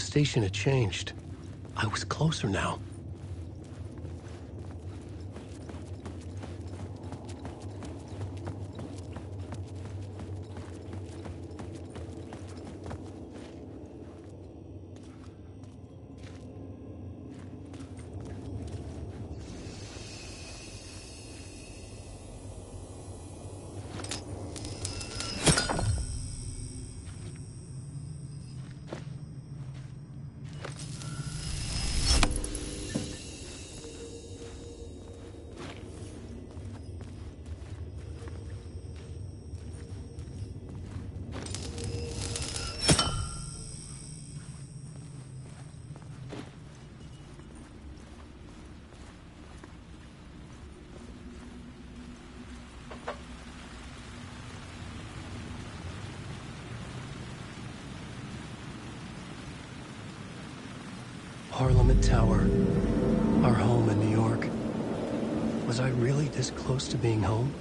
The station had changed. I was closer now. Parliament Tower, our home in New York. Was I really this close to being home?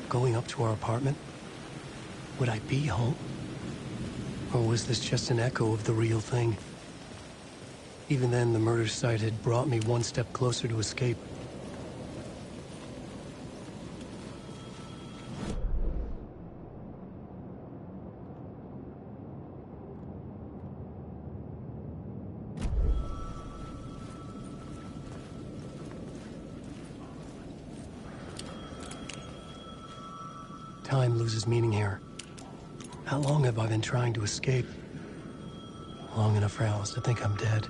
Going up to our apartment? Would I be home? Or was this just an echo of the real thing? Even then, the murder site had brought me one step closer to escape. Time loses meaning here. How long have I been trying to escape? Long enough for Alice to think I'm dead.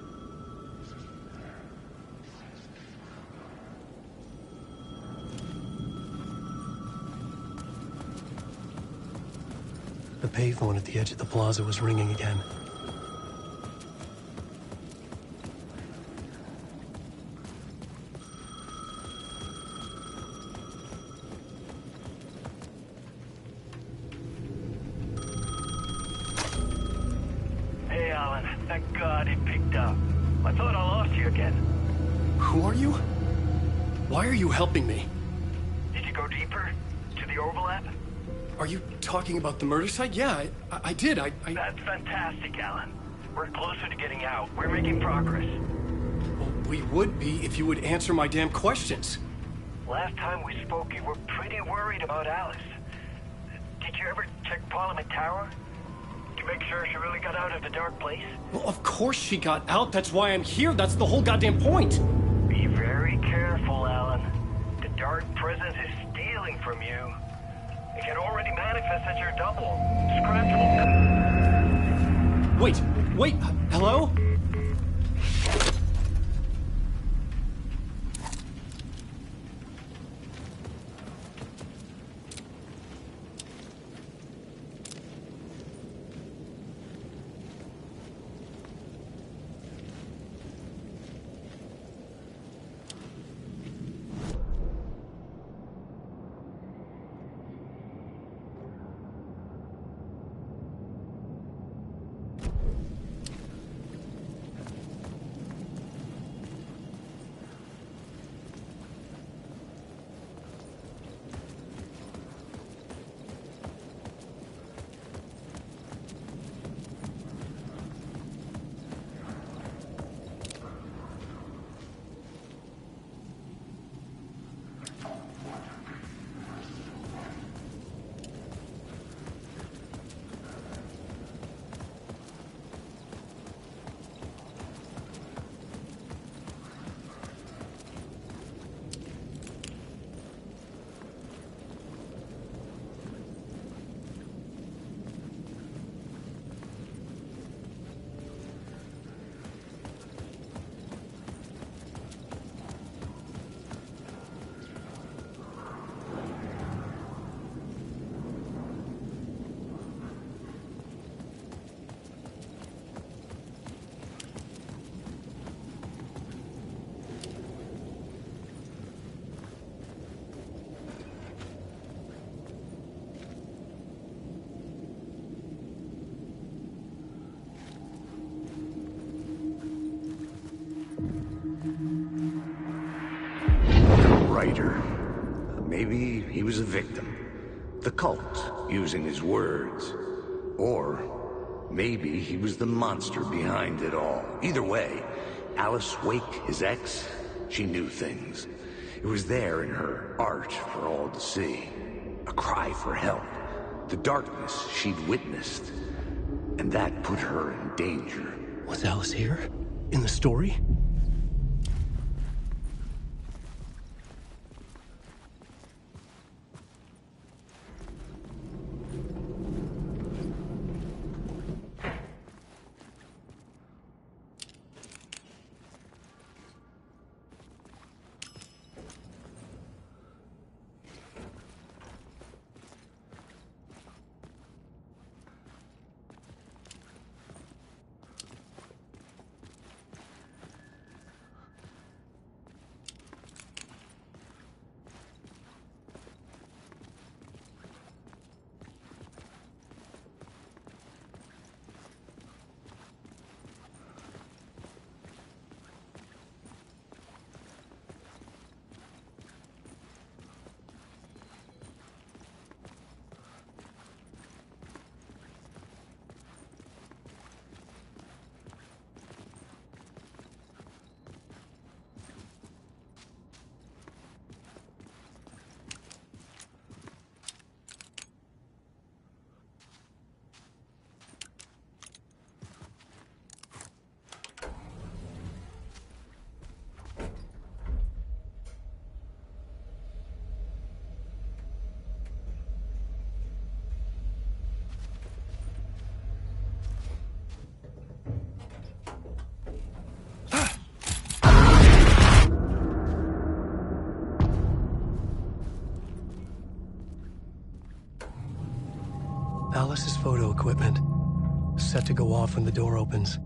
The payphone at the edge of the plaza was ringing again. Thank God it picked up. I thought I lost you again. Who are you? Why are you helping me? Did you go deeper? To the overlap? Are you talking about the murder site? Yeah, I did. That's fantastic, Alan. We're closer to getting out. We're making progress. Well, we would be if you would answer my damn questions. Last time we spoke, you were pretty worried about Alice. Did you ever check Parliament Tower? To make sure she really got out of the dark place? Well, of course she got out. That's why I'm here. That's the whole goddamn point. Be very careful, Alan. The dark presence is stealing from you. It can already manifest as your double. Scratchable. Wait. Hello? Writer. Maybe he was a victim. The cult, using his words. Or Maybe he was the monster behind it all. Either way, Alice Wake, his ex, she knew things. It was there in her art for all to see. A cry for help. The darkness she'd witnessed. And that put her in danger. Was Alice here? In the story? Alice's photo equipment, set to go off when the door opens.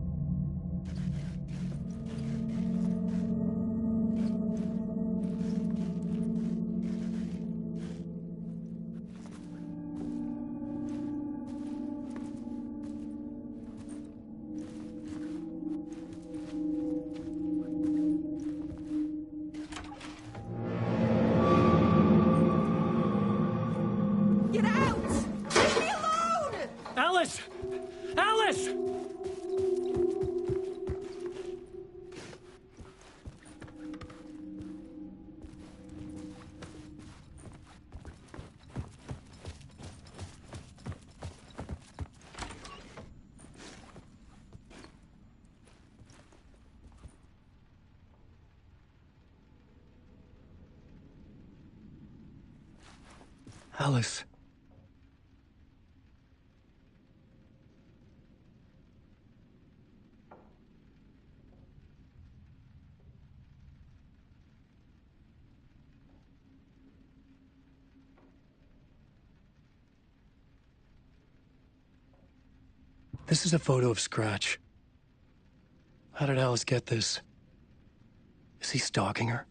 Get out! Leave me alone! Alice! Alice! Alice. This is a photo of Scratch. How did Alice get this? Is he stalking her?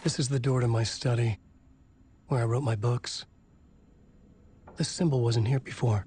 This is the door to my study, where I wrote my books. This symbol wasn't here before.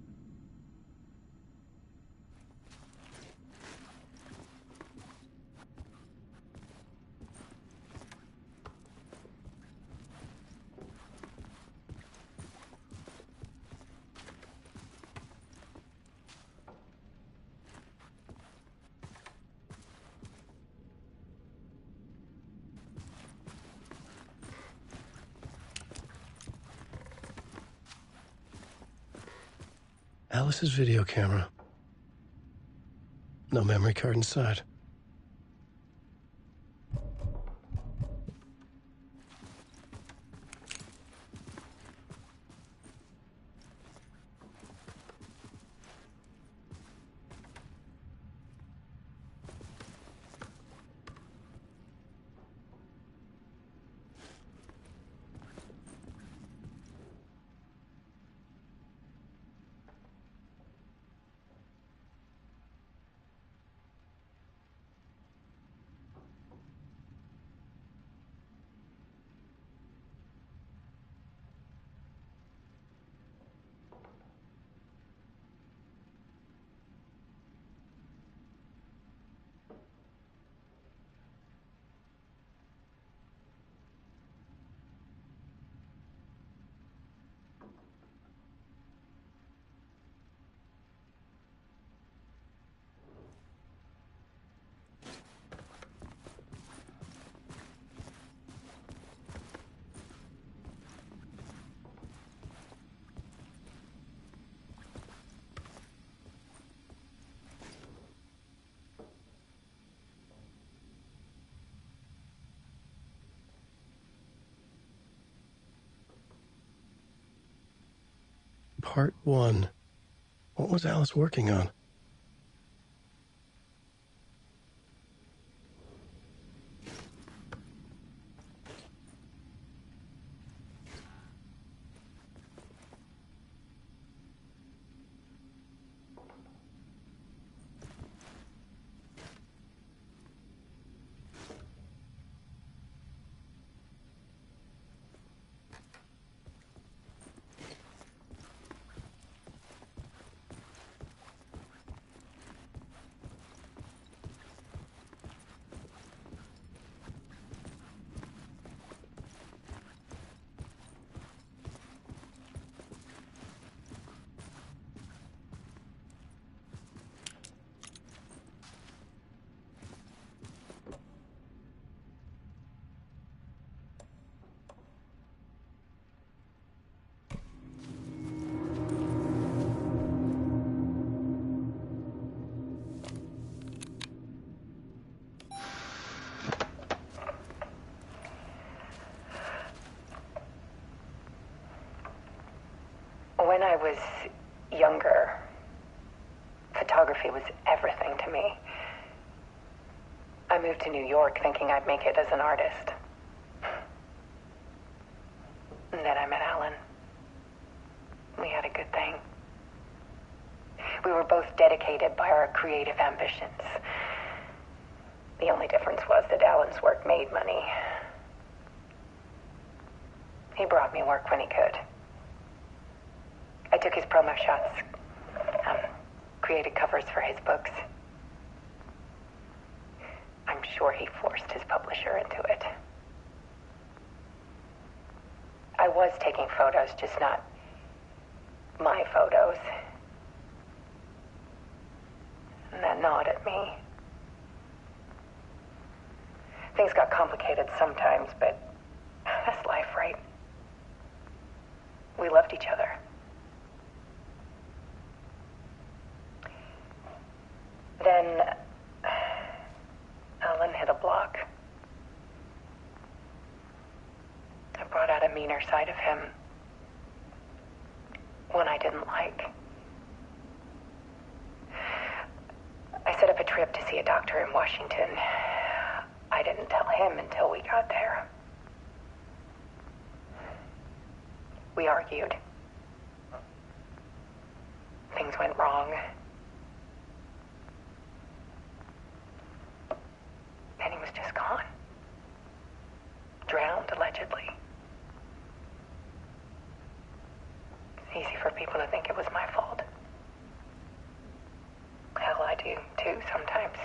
Alice's video camera. No memory card inside. Part 1. What was Alice working on? When I was younger, photography was everything to me. I moved to New York thinking I'd make it as an artist. And then I met Alan. We had a good thing. We were both dedicated by our creative ambitions. The only difference was that Alan's work made money. He brought me work when he could. I took his promo shots, created covers for his books. I'm sure he forced his publisher into it. I was taking photos, just not my photos. And that gnawed at me. Things got complicated sometimes, but that's life, right? We loved each other. Then Alan hit a block. I brought out a meaner side of him. One I didn't like. I set up a trip to see a doctor in Washington. I didn't tell him until we got there. We argued. Things went wrong. And he was just gone. Drowned, allegedly. It's easy for people to think it was my fault. Hell, I do, too, sometimes.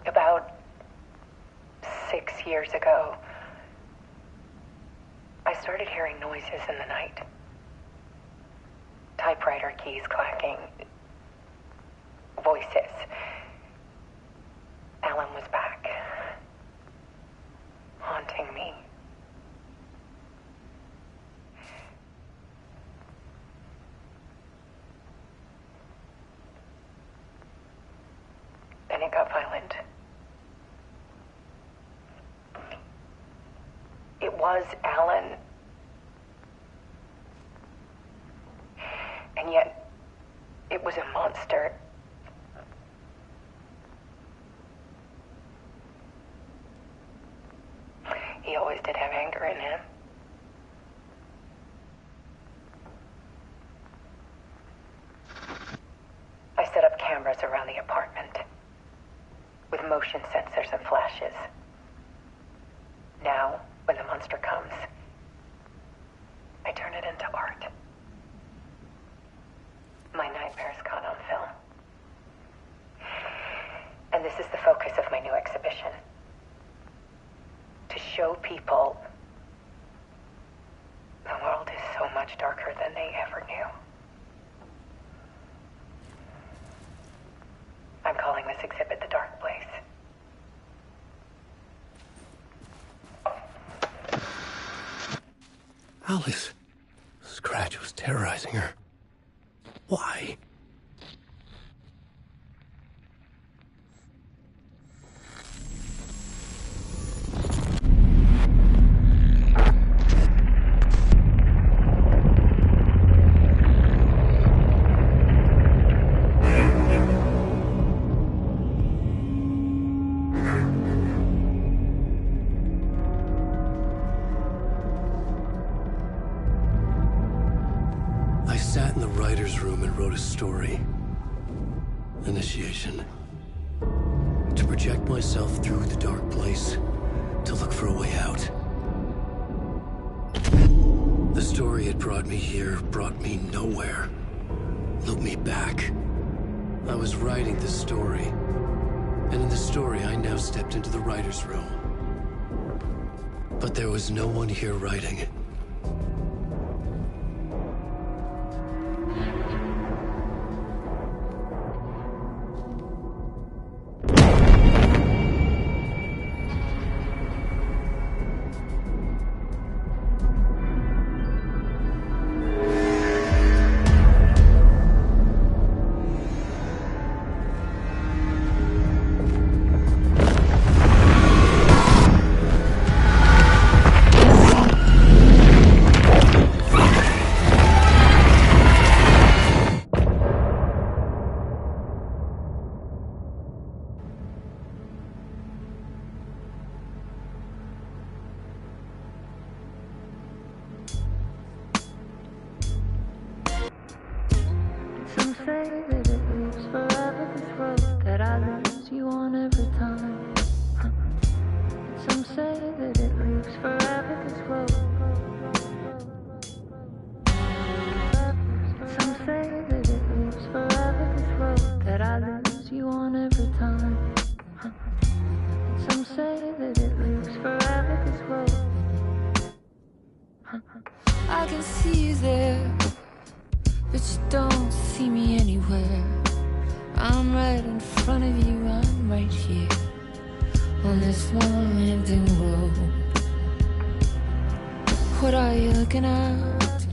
About 6 years ago, I started hearing noises in the night. Typewriter keys clacking. Voices. Alan was back. Haunting me. Then it got violent. It was Alan. And yet, it was a monster. He always did have anger in him. I set up cameras around the apartment with motion sensors and flashes. Now, when the monster comes, I turn it into art. My nightmares caught on film. And this is the focus of my new exhibition. To show people the world is so much darker than they ever knew. I'm calling this exhibit The Dark Place. Alice. Scratch was terrorizing her. Why? sat in the writer's room and wrote a story. Initiation. To project myself through the dark place, to look for a way out. The story had brought me here, brought me nowhere. Looked me back. I was writing the story. And in the story, I now stepped into the writer's room. But there was no one here writing. Some say that it lives forever, this road that I lose you on every time. Some say that it lives forever, this road. Some say that it lives forever, this road that I lose you on every time. Some say that it lives forever, this road. I can see you there, but you don't see me anywhere. I'm right in front of you, I'm right here on this winding road. What are you looking at?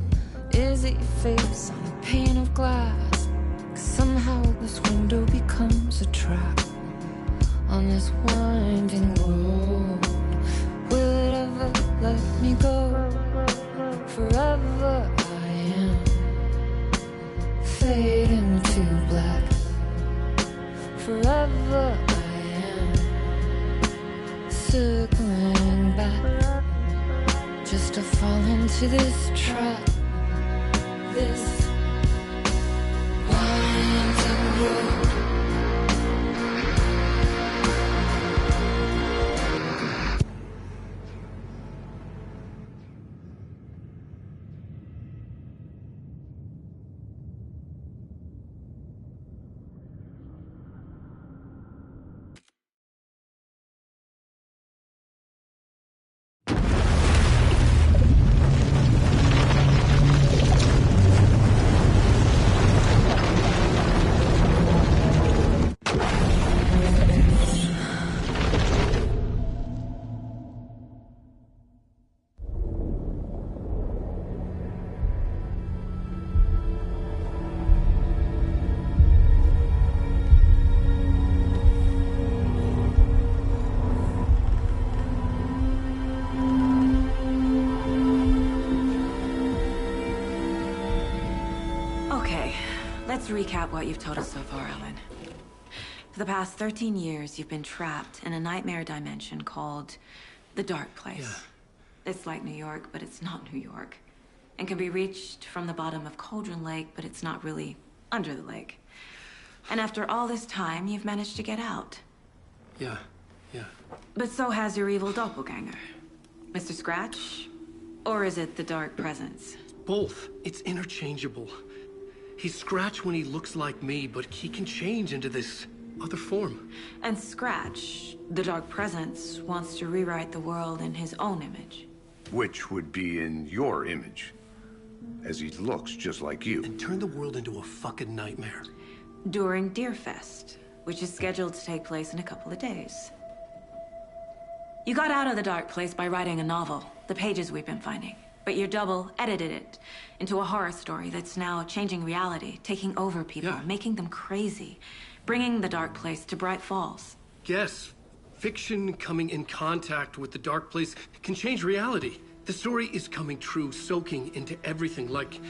Is it your face on a pane of glass? 'Cause somehow this window becomes a trap on this winding road. Will it ever let me go? Forever I am fading to black. Forever I am circling back, just to fall into this trap, this winding road. Let's recap what you've told us so far, Alan. For the past 13 years, you've been trapped in a nightmare dimension called the Dark Place. Yeah. It's like New York, but it's not New York. And can be reached from the bottom of Cauldron Lake, but it's not really under the lake. And after all this time, you've managed to get out. Yeah. But so has your evil doppelganger. Mr. Scratch? Or is it the Dark Presence? Both. It's interchangeable. He's Scratch when he looks like me, but he can change into this other form. And Scratch, the Dark Presence, wants to rewrite the world in his own image. Which would be in your image, as he looks just like you. And turn the world into a fucking nightmare. During Deerfest, which is scheduled to take place in a couple of days. You got out of the Dark Place by writing a novel, the pages we've been finding. But your double edited it into a horror story that's now changing reality, taking over people, making them crazy, bringing the Dark Place to Bright Falls. Yes, fiction coming in contact with the Dark Place can change reality. The story is coming true, soaking into everything like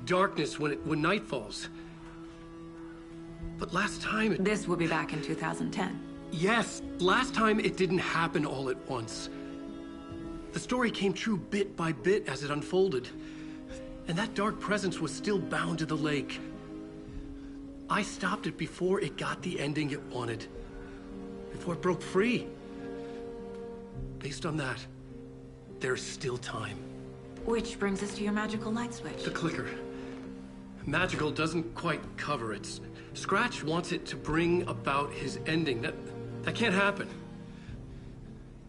darkness when night falls. But last time This will be back in 2010. Yes, last time it didn't happen all at once. The story came true bit by bit as it unfolded. And that dark presence was still bound to the lake. I stopped it before it got the ending it wanted. Before it broke free. Based on that, there's still time. Which brings us to your magical light switch. The clicker. Magical doesn't quite cover it. Scratch wants it to bring about his ending. That can't happen.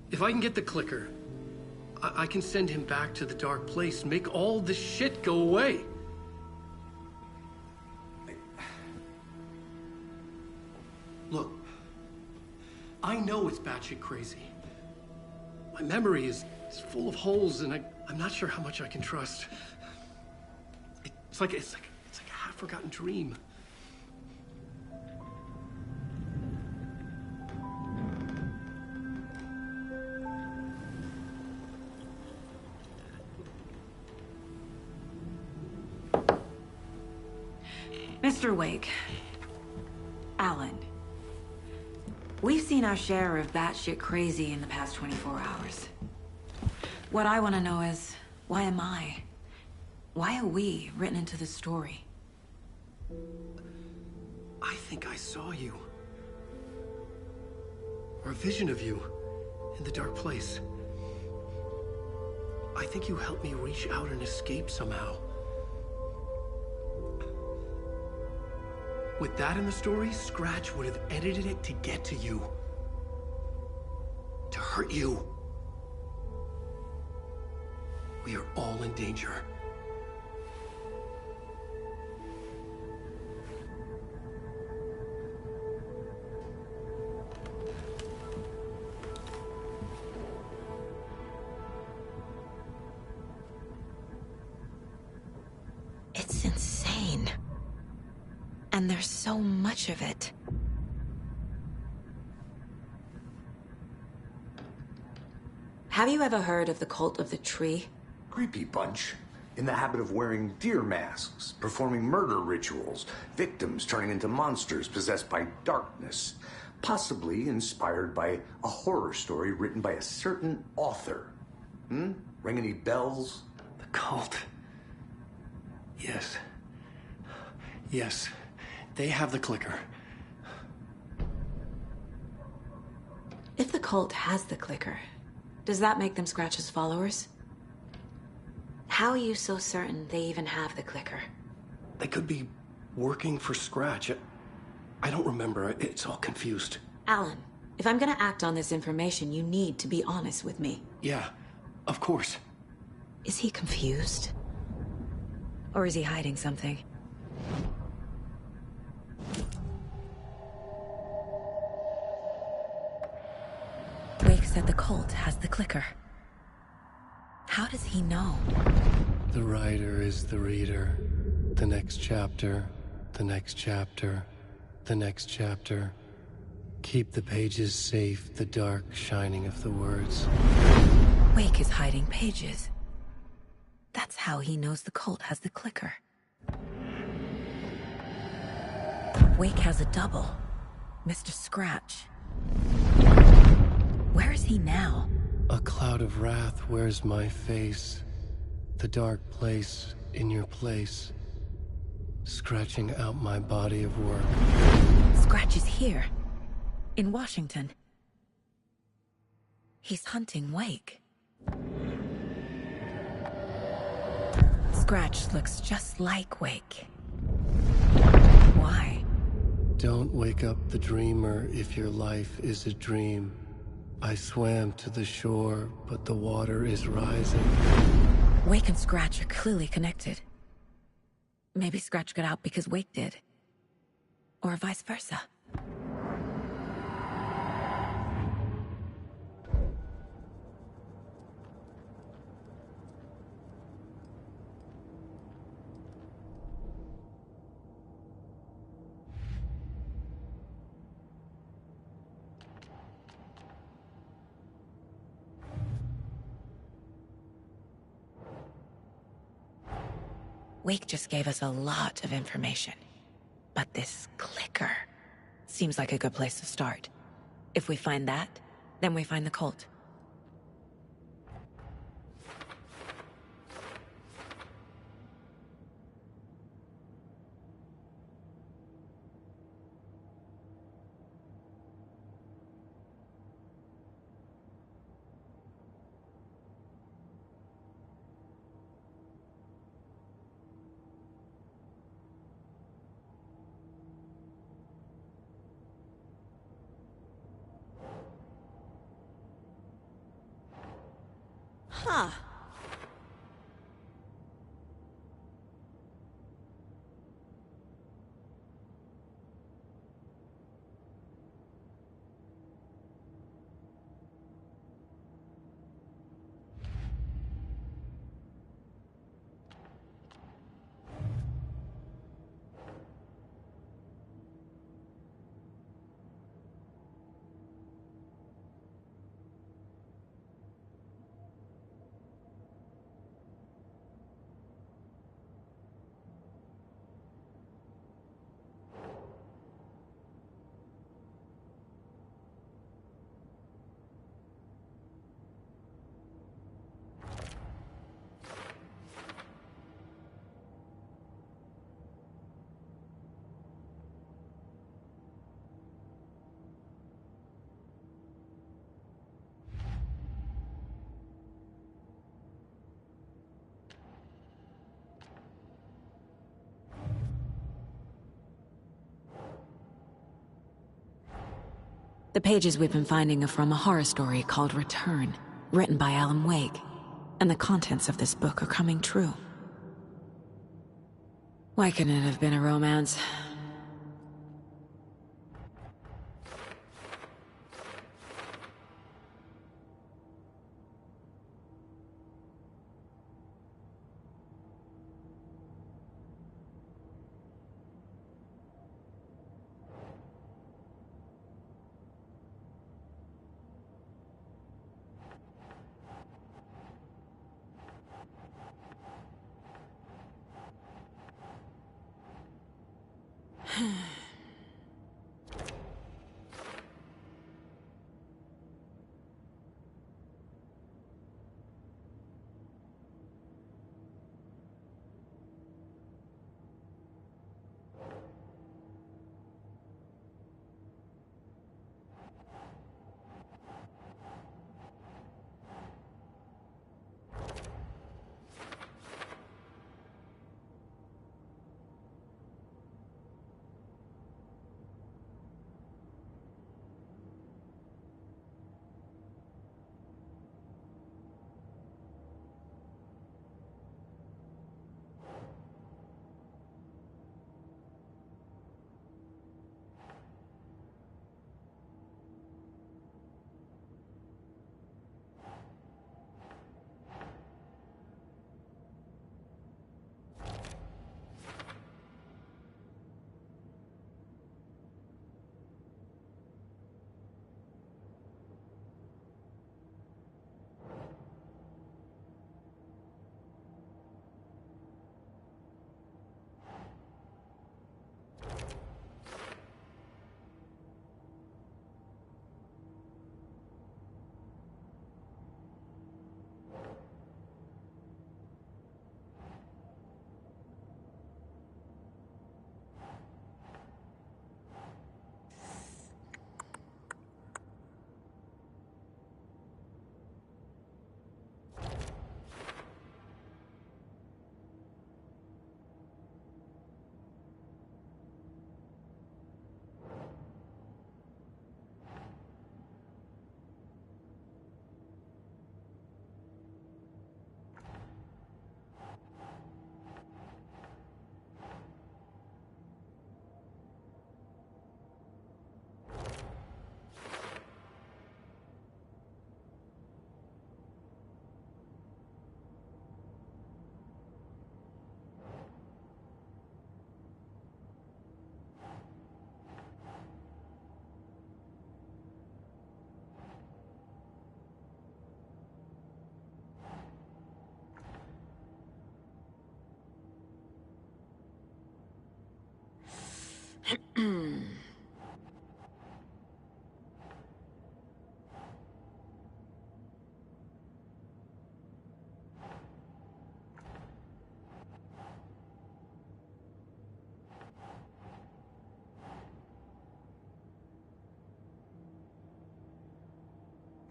If I can get the clicker, I can send him back to the dark place, make all this shit go away. Look, I know it's batshit crazy. My memory is full of holes, and I'm not sure how much I can trust. It's like a half-forgotten dream. Mr. Wake. Alan. We've seen our share of batshit crazy in the past 24 hours. What I want to know is, why am I? Why are we written into the story? I think I saw you. Or a vision of you in the dark place. I think you helped me reach out and escape somehow. With that in the story, Scratch would have edited it to get to you. To hurt you. We are all in danger. It's insane. And there's so much of it. Have you ever heard of the Cult of the Tree? Creepy bunch. In the habit of wearing deer masks, performing murder rituals, victims turning into monsters possessed by darkness. Possibly inspired by a horror story written by a certain author. Ring any bells? The cult. Yes. Yes. They have the clicker. If the cult has the clicker, does that make them Scratch's followers? How are you so certain they even have the clicker? They could be working for Scratch. I don't remember. It's all confused. Alan, if I'm gonna act on this information, you need to be honest with me. Yeah, of course. Is he confused? Or is he hiding something? Wake said the cult has the clicker. How does he know? The writer is the reader. The next chapter, the next chapter, the next chapter. Keep the pages safe, the dark shining of the words. Wake is hiding pages. That's how he knows the cult has the clicker. Wake has a double. Mr. Scratch. Where is he now? A cloud of wrath wears my face. The dark place in your place. Scratching out my body of work. Scratch is here. In Washington. He's hunting Wake. Scratch looks just like Wake. Why? Don't wake up the dreamer if your life is a dream. I swam to the shore, but the water is rising. Wake and Scratch are clearly connected. Maybe Scratch got out because Wake did. Or vice versa. Wake just gave us a lot of information. But this clicker seems like a good place to start. If we find that, then we find the cult. Huh. The pages we've been finding are from a horror story called Return, written by Alan Wake. And the contents of this book are coming true. Why couldn't it have been a romance?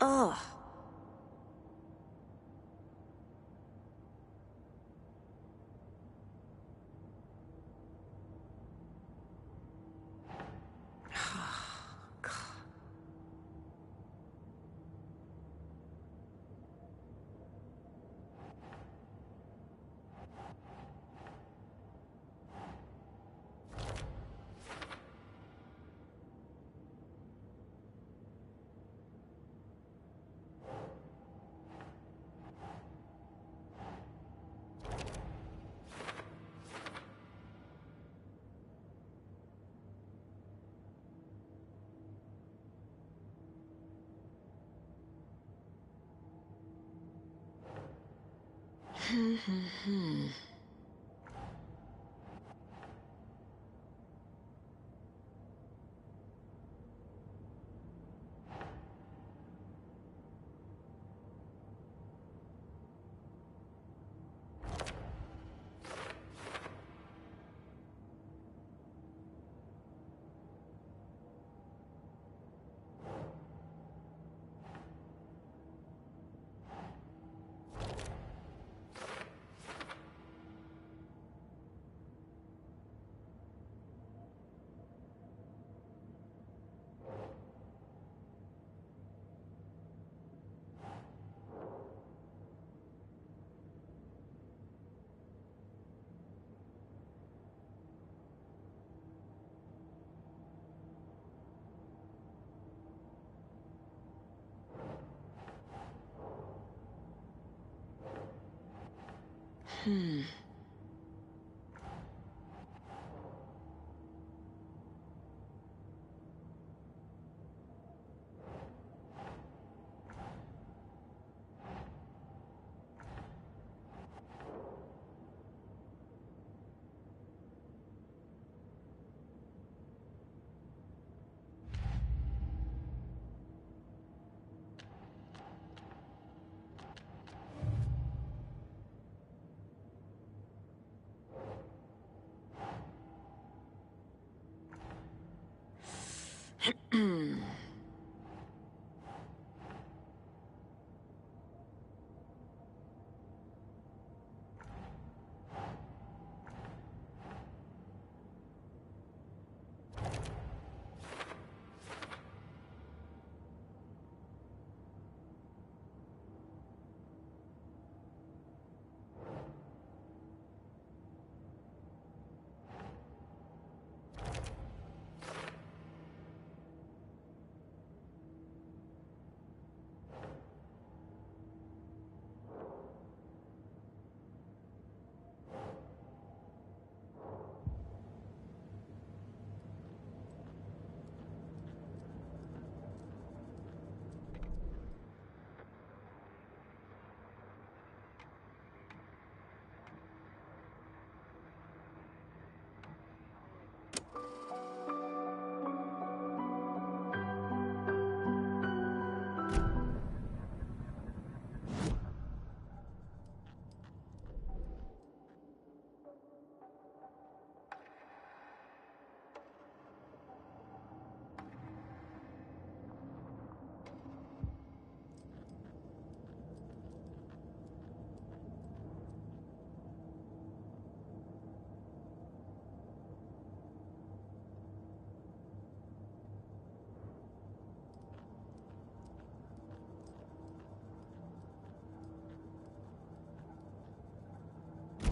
Ugh.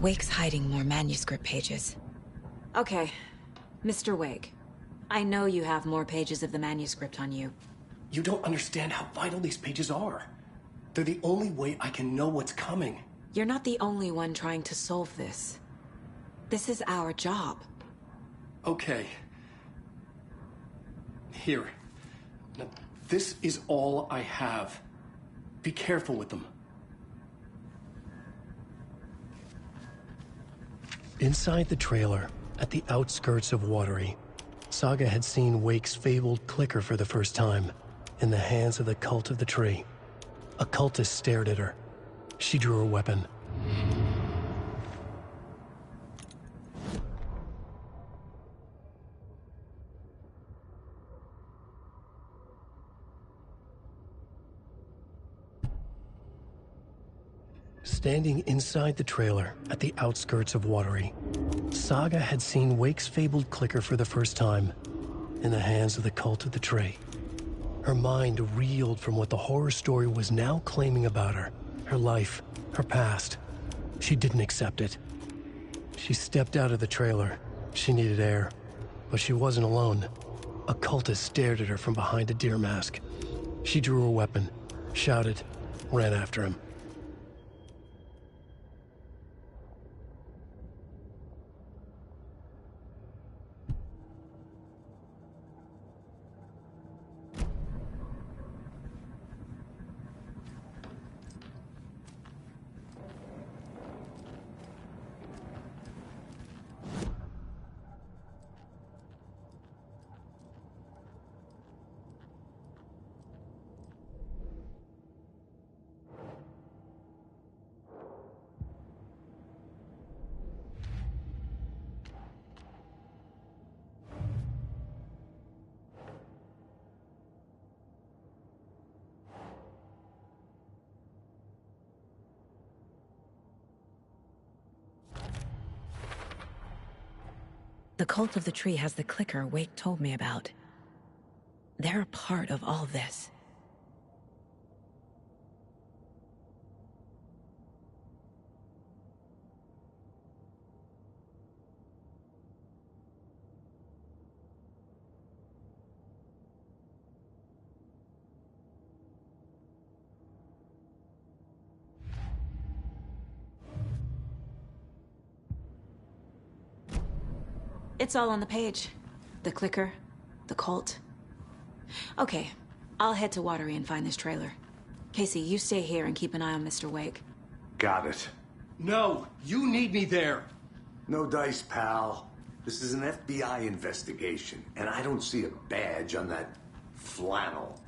Wake's hiding more manuscript pages. Okay, Mr. Wake. I know you have more pages of the manuscript on you. You don't understand how vital these pages are. They're the only way I can know what's coming. You're not the only one trying to solve this. This is our job. Okay. Here. Now, this is all I have. Be careful with them. Inside the trailer, at the outskirts of Watery, Saga had seen Wake's fabled clicker for the first time, in the hands of the Cult of the Tree. A cultist stared at her. She drew her weapon. Standing inside the trailer at the outskirts of Watery, Saga had seen Wake's fabled clicker for the first time, in the hands of the Cult of the Tree. Her mind reeled from what the horror story was now claiming about her, her life, her past. She didn't accept it. She stepped out of the trailer. She needed air, but she wasn't alone. A cultist stared at her from behind a deer mask. She drew her weapon, shouted, ran after him. The cult of the tree has the clicker Wake told me about. They're a part of all this. It's all on the page. The clicker, the cult. Okay, I'll head to Watery and find this trailer. Casey, you stay here and keep an eye on Mr. Wake. Got it. No, you need me there. No dice, pal. This is an FBI investigation, and I don't see a badge on that flannel.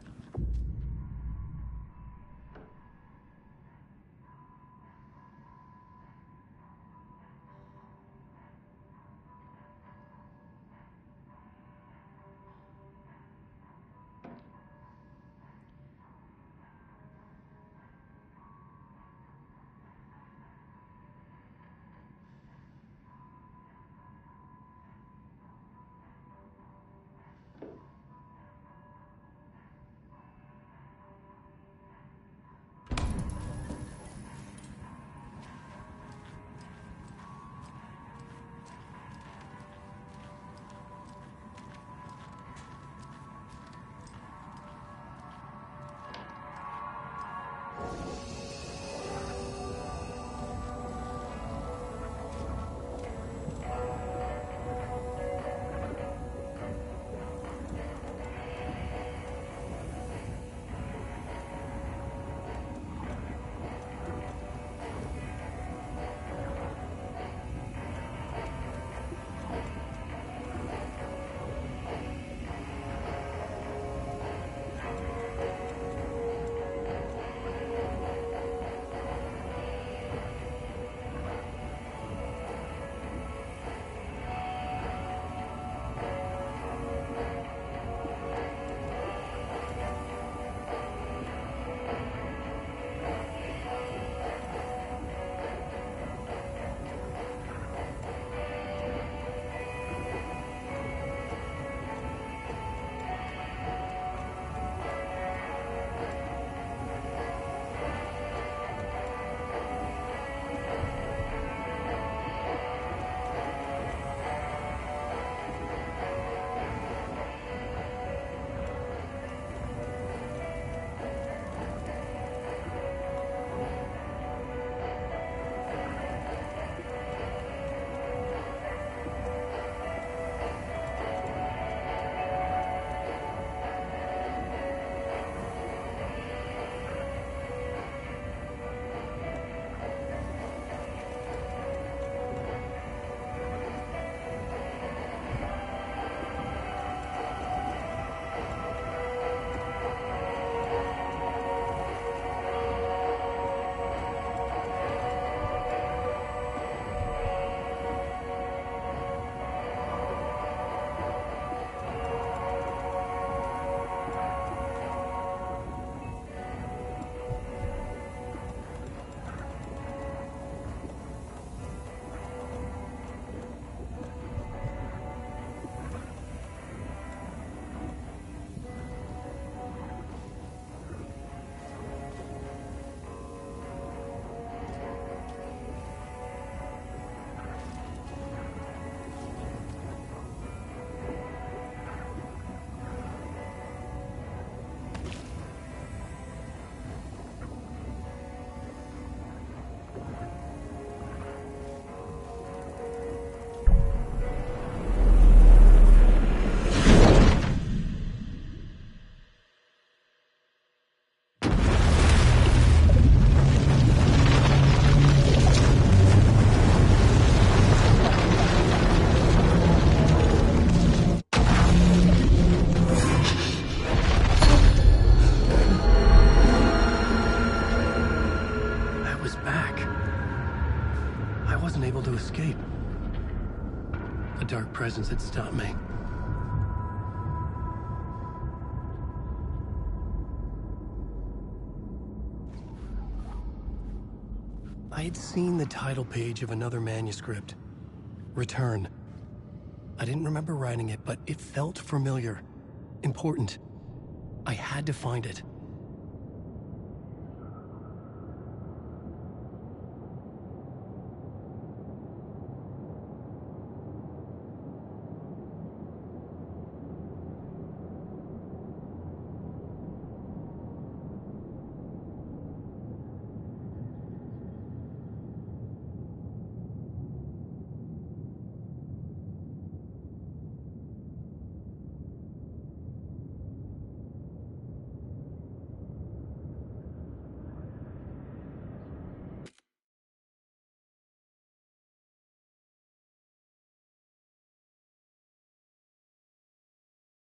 escape. A dark presence had stopped me. I had seen the title page of another manuscript. Return. I didn't remember writing it, but it felt familiar. Important. I had to find it.